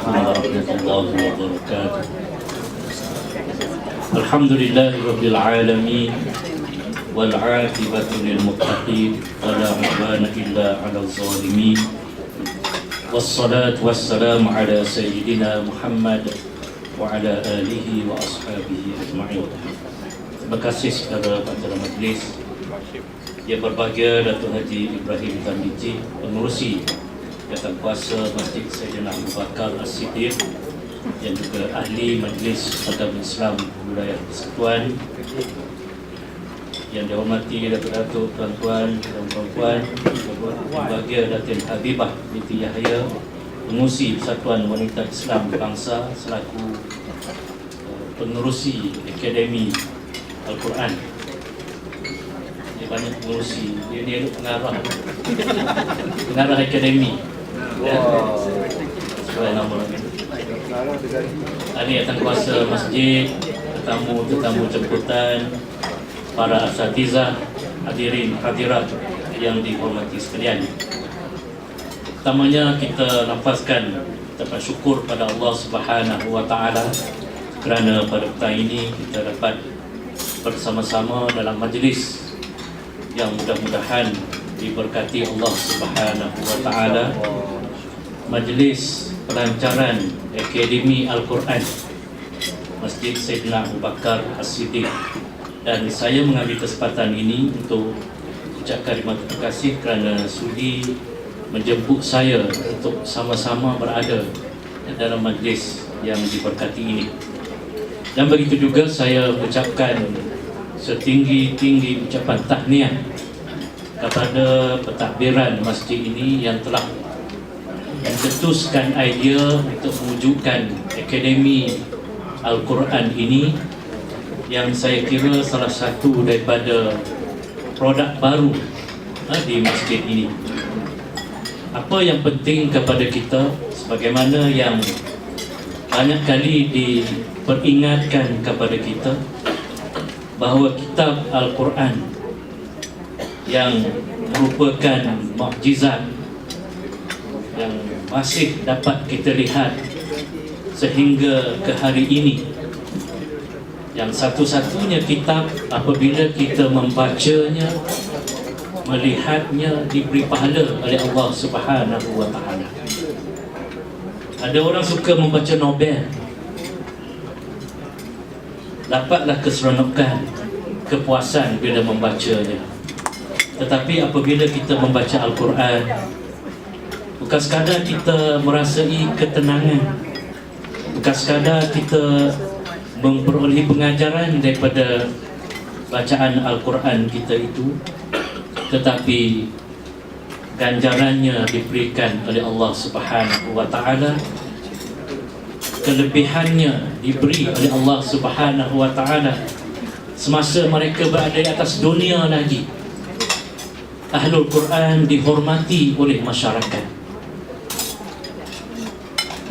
warahmatullahi wabarakatuh. Alhamdulillahirabbil alamin wal 'aqibatu lil muttaqin wala 'udwana illa 'alal zalimin. Wassalatu wassalamu ala sayyidina Muhammad wa ala alihi wa ashabihi ajma'in. Terima kasih kepada Perdana Majlis Yang berbahagia Datuk Haji Ibrahim Tarmizi, pengerusi Jawatan Kuasa Masjid Sayyidina Abu Bakar As-Siddiq, yang juga ahli Majlis Agama Islam Wilayah Persekutuan, yang dihormati Datuk-datuk, tuan-tuan dan puan-puan, yang berbahagia Datin Habibah binti Yahya, pengerusi Persatuan Wanita Islam Bangsa selaku pengerusi Akademi Al-Quran. Dia banyak pengerusi, dia pengarah akademi. Sesuai nama lagi. Ahli Jawatan Kuasa Masjid, tetamu jemputan, para asatizah, hadirin hadirat yang dihormati sekalian. Pertamanya kita nafaskan ucapan syukur pada Allah Subhanahu wa taala kerana pada petang ini kita dapat bersama-sama dalam majlis yang mudah-mudahan diberkati Allah Subhanahu wa taala, majlis pelancaran Akademi Al-Quran Masjid Sayyidina Abu Bakar As-Siddiq. Dan saya mengambil kesempatan ini untuk ucapkan terima kasih kerana sudi menjemput saya untuk sama-sama berada dalam majlis yang diberkati ini. Dan begitu juga saya ucapkan setinggi-tinggi ucapan tahniah kepada pentadbiran masjid ini yang telah mencetuskan idea untuk mewujudkan Akademi Al-Quran ini, yang saya kira salah satu daripada produk baru di masjid ini. Apa yang penting kepada kita, sebagaimana yang banyak kali diperingatkan kepada kita, bahawa kitab Al-Quran yang merupakan mukjizat yang masih dapat kita lihat sehingga ke hari ini, yang satu-satunya kitab apabila kita membacanya, melihatnya, diberi pahala oleh Allah Subhanahu wa taala. Ada orang suka membaca novel, dapatlah keseronokan, kepuasan bila membacanya. Tetapi apabila kita membaca Al-Quran, bukan sekadar kita merasai ketenangan, bukan sekadar kita memperoleh pengajaran daripada bacaan Al-Quran kita itu, tetapi ganjarannya diberikan oleh Allah Subhanahu wa taala, kelebihannya diberi oleh Allah Subhanahu wa taala semasa mereka berada di atas dunia lagi. Ahlul Quran dihormati oleh masyarakat,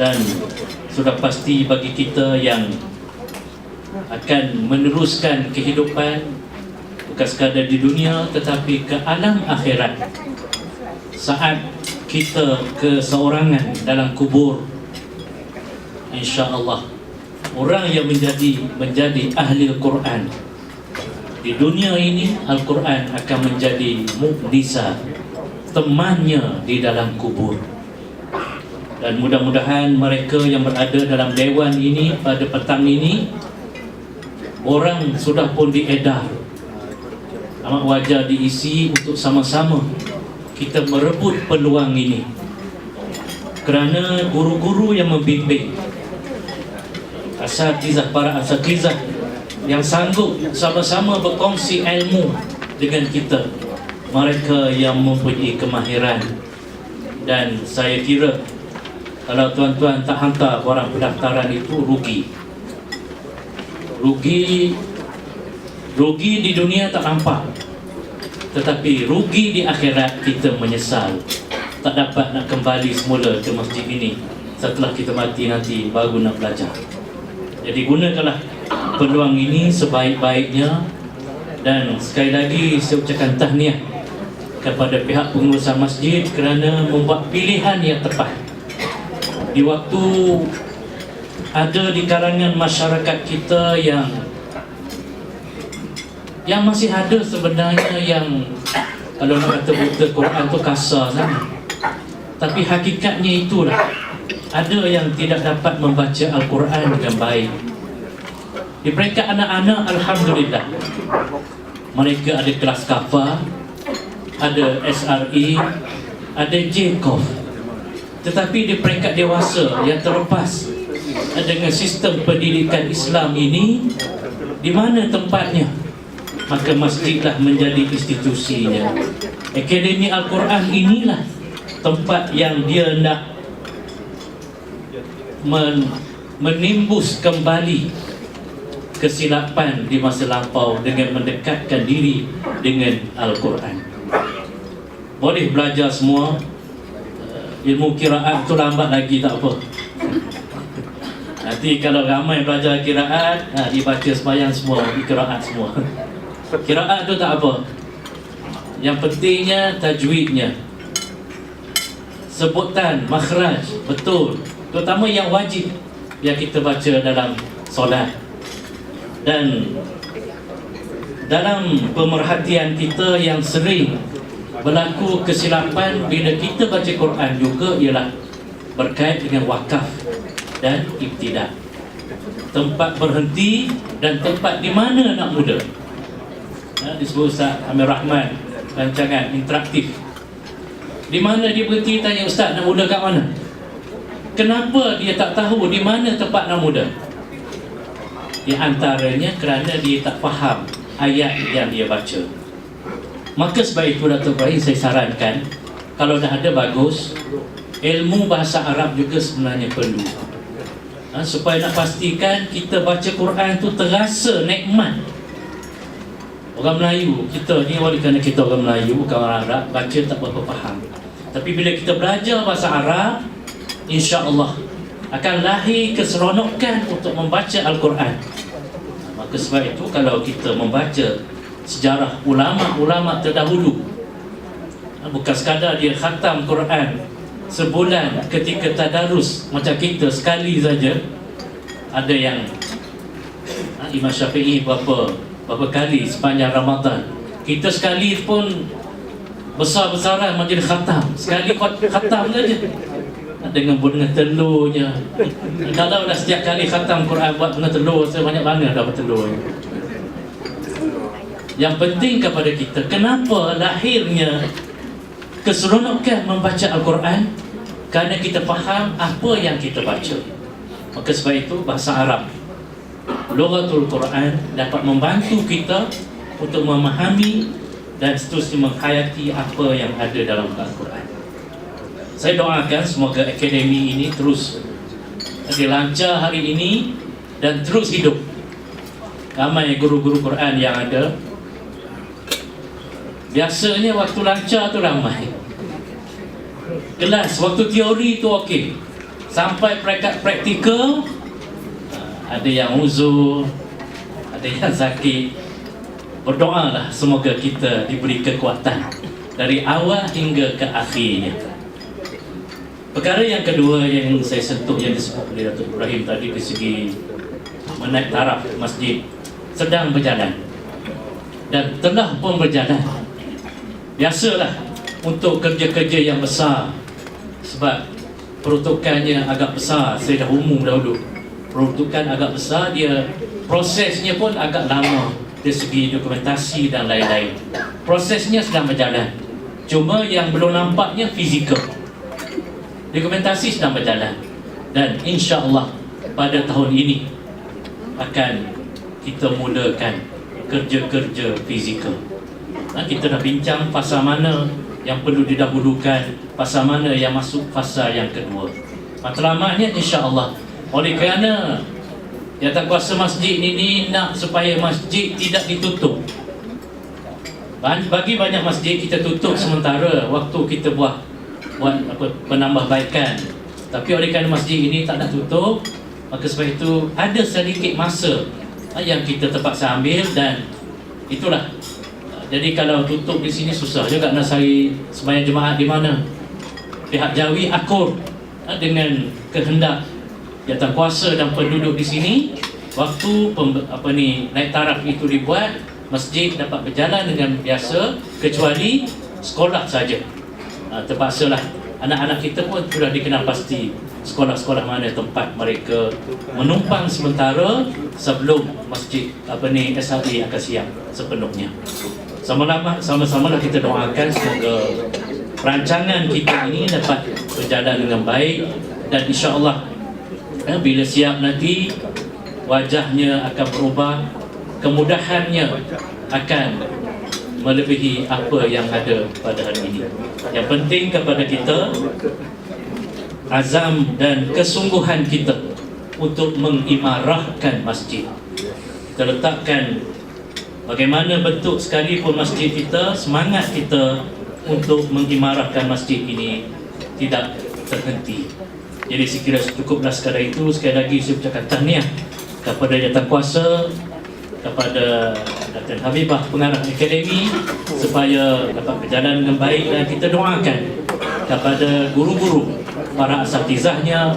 dan sudah pasti bagi kita yang akan meneruskan kehidupan bukan sekadar di dunia tetapi ke alam akhirat, saat kita keseorangan dalam kubur, insya-Allah orang yang menjadi ahli Al-Quran di dunia ini, Al-Quran akan menjadi mukdisa, temannya di dalam kubur. Dan mudah-mudahan mereka yang berada dalam dewan ini pada petang ini, orang sudah pun diedar, amat wajar diisi untuk sama-sama kita merebut peluang ini, kerana guru-guru yang membimbing, para asatizah yang sanggup sama-sama berkongsi ilmu dengan kita, mereka yang mempunyai kemahiran. Dan saya kira kalau tuan-tuan tak hantar barang pendaftaran itu rugi di dunia tak nampak, tetapi rugi di akhirat kita menyesal tak dapat nak kembali semula ke masjid ini setelah kita mati nanti baru nak belajar. Jadi gunakanlah peluang ini sebaik-baiknya. Dan sekali lagi saya ucapkan tahniah kepada pihak pengurusan masjid kerana membuat pilihan yang tepat di waktu ada di kalangan masyarakat kita yang masih ada sebenarnya yang kalau nak kata buta Quran tu kasar sangat, tapi hakikatnya itulah, ada yang tidak dapat membaca Al-Quran dengan baik. Di peringkat anak-anak, alhamdulillah, mereka ada kelas kafa, ada SRE, ada JCOF. Tetapi di peringkat dewasa yang terlepas dengan sistem pendidikan Islam ini, di mana tempatnya? Maka masjidlah menjadi institusinya. Akademi Al-Quran inilah tempat yang dia nak menimbus kembali kesilapan di masa lampau dengan mendekatkan diri dengan Al-Quran. Boleh belajar semua. Ilmu kiraat tu lambat lagi, tak apa. Nanti kalau ramai belajar kiraat, dibaca sembahyang semua, kiraat semua. Kiraat tu tak apa. Yang pentingnya tajwidnya, sebutan, makhraj betul, terutama yang wajib yang kita baca dalam solat. Dan dalam pemerhatian kita yang sering berlaku kesilapan bila kita baca Quran juga ialah berkait dengan wakaf dan ibtidah, tempat berhenti dan tempat di mana nak mula. Disebut Ustaz Amir Rahman, rancangan interaktif. Di mana dia berhenti, tanya Ustaz nak mula kat mana? Kenapa dia tak tahu di mana tempat nak mula? Di antaranya kerana dia tak faham ayat yang dia baca. Maka sebab itu Dato' Ibrahim, saya sarankan, kalau dah ada bagus, ilmu bahasa Arab juga sebenarnya perlu. Supaya nak pastikan kita baca Quran tu terasa nikmat. Orang Melayu, kita ni oleh kerana kita orang Melayu, bukan orang Arab, baca tak berapa faham. Tapi bila kita belajar bahasa Arab, insya-Allah akan lahir keseronokan untuk membaca Al-Quran. Maka sebab itu kalau kita membaca sejarah ulama-ulama terdahulu, bukan sekadar dia khatam Quran sebulan ketika tadarus macam kita sekali saja. Ada yang Imam Syafi'i berapa kali sepanjang Ramadan. Kita sekali pun besar-besaran majlis khatam, sekali khatam saja dengan bunga telurnya. Kalau dah setiap kali khatam Quran buat bunga telur, saya banyak mana dapat telurnya. Yang penting kepada kita, kenapa lahirnya keseronokan membaca Al-Quran? Kerana kita faham apa yang kita baca. Maka sebab itu bahasa Arab, Lughatul Quran, dapat membantu kita untuk memahami dan seterusnya menghayati apa yang ada dalam Al-Quran. Saya doakan semoga akademi ini terus dilancar hari ini dan terus hidup. Ramai guru-guru Quran yang ada, biasanya waktu lancar tu ramai. Kelas waktu teori tu okey, sampai peringkat praktikal ada yang uzur, ada yang sakit. Berdoalah semoga kita diberi kekuatan dari awal hingga ke akhirnya. Perkara yang kedua yang saya sentuh, yang disebut oleh Dato' Ibrahim tadi, dari segi menaik taraf masjid, sedang berjalan dan telah pun berjalan. Biasalah untuk kerja-kerja yang besar, sebab peruntukannya agak besar. Saya dah umum dahulu, peruntukan agak besar, dia prosesnya pun agak lama dari segi dokumentasi dan lain-lain. Prosesnya sedang berjalan, cuma yang belum nampaknya fizikal. Dokumentasi sedang berjalan dan insya-Allah pada tahun ini akan kita mulakan kerja-kerja fizikal. Kita dah bincang fasa mana yang perlu didahulukan, fasa mana yang masuk fasa yang kedua. Matlamatnya insya-Allah, oleh kerana Jawatankuasa masjid ini nak supaya masjid tidak ditutup. Bagi banyak masjid kita tutup sementara waktu kita buat penambahbaikan. Tapi oleh kerana masjid ini tak nak tutup, maka sebab itu ada sedikit masa yang kita terpaksa ambil, dan itulah. Jadi kalau tutup di sini susah juga nak cari sembahyang jemaah di mana. Pihak Jawi akur dengan kehendak jawatankuasa dan penduduk di sini, waktu naik taraf itu dibuat, masjid dapat berjalan dengan biasa kecuali sekolah saja. Terpaksalah anak-anak kita pun sudah dikenal pasti sekolah-sekolah mana tempat mereka menumpang sementara sebelum masjid SRA akan siap sepenuhnya. Sama-sama kita doakan semoga rancangan kita ini dapat berjalan dengan baik, dan insya-Allah bila siap nanti wajahnya akan berubah, kemudahannya akan melebihi apa yang ada pada hari ini. Yang penting kepada kita azam dan kesungguhan kita untuk mengimarahkan masjid. Kita letakkan bagaimana bentuk sekalipun masjid kita, semangat kita untuk mengimarahkan masjid ini tidak terhenti. Jadi sekiranya cukuplah sekadar itu. Sekali lagi saya ucapkan tahniah kepada jawatankuasa, kepada Datin Habibah pengarah akademi supaya dapat berjalan dengan baik, dan kita doakan kepada guru-guru, para asatizahnya,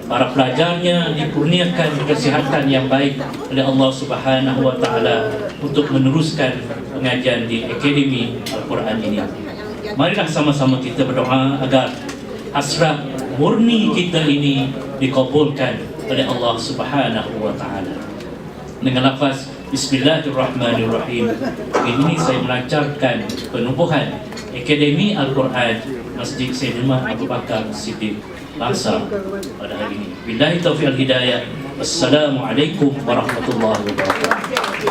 para pelajarnya dikurniakan kesihatan yang baik oleh Allah Subhanahu wa taala untuk meneruskan pengajian di Akademi Al-Quran ini. Marilah sama-sama kita berdoa agar hasrat murni kita ini dikabulkan oleh Allah Subhanahu wa taala. Dengan lafaz Bismillahirrahmanirrahim ini saya melancarkan penubuhan Akademi Al-Quran Masjid Sayyidina Abu Bakar Siddiq Langsa pada hari ini. Billahi taufiq al hidayah. Wassalamualaikum warahmatullahi wabarakatuh.